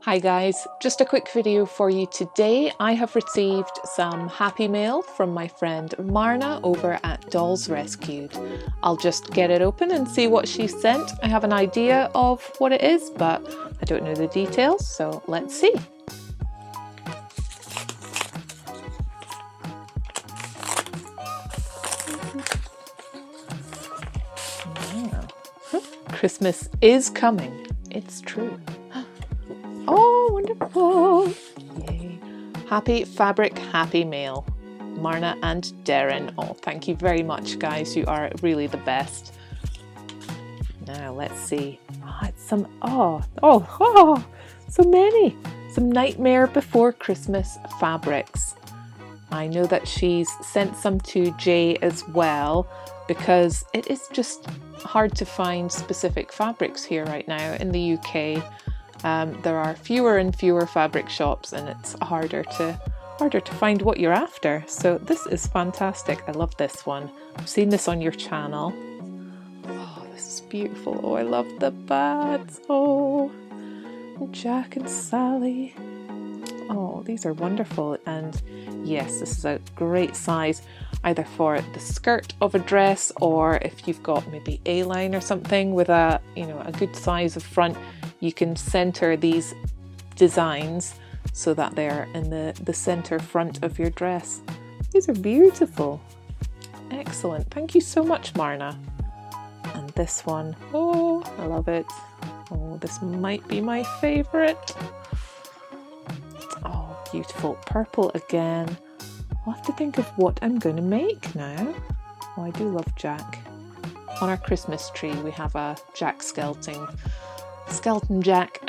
Hi guys, just a quick video for you today. I have received some happy mail from my friend Marna over at Dolls Rescued. I'll just get it open and see what she sent. I have an idea of what it is, but I don't know the details, so let's see. Wow. Christmas is coming. It's true. Oh, wonderful. Yay. Happy fabric, happy mail. Marna and Darren. Oh, thank you very much, guys. You are really the best. Now, let's see. Oh, it's some, so many. Some Nightmare Before Christmas fabrics. I know that she's sent some to Jay as well, because it is just hard to find specific fabrics here right now in the UK. There are fewer and fewer fabric shops, and it's harder to find what you're after. So this is fantastic. I love this one. I've seen this on your channel. Oh, this is beautiful. Oh, I love the bats. Oh, Jack and Sally. Oh, these are wonderful. And yes, this is a great size, either for the skirt of a dress, or if you've got maybe A-line or something with a good size of front, you can center these designs so that they're in the center front of your dress. These are beautiful. Excellent. Thank you so much, Marna. And this one, oh, I love it. Oh, this might be my favorite. Oh, beautiful. Purple again. I'll have to think of what I'm going to make now. Oh, I do love Jack. On our Christmas tree, we have a Jack Skeleton Jack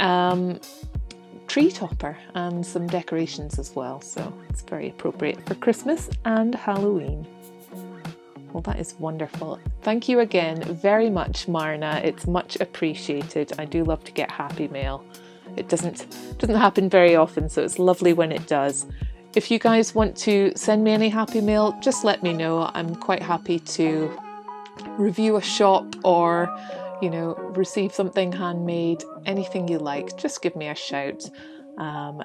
tree topper and some decorations as well, so it's very appropriate for Christmas and Halloween. Well, that is wonderful. Thank you again very much, Marna. It's much appreciated. I do love to get happy mail. It doesn't happen very often, so it's lovely when it does. If you guys want to send me any happy mail, just let me know. I'm quite happy to review a shop or receive something handmade, anything you like, just give me a shout, and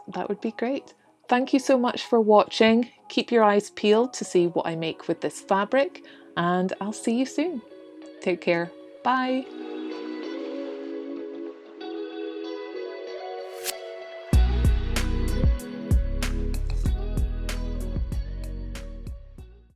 that would be great. Thank you so much for watching. Keep your eyes peeled to see what I make with this fabric, and I'll see you soon. Take care. Bye.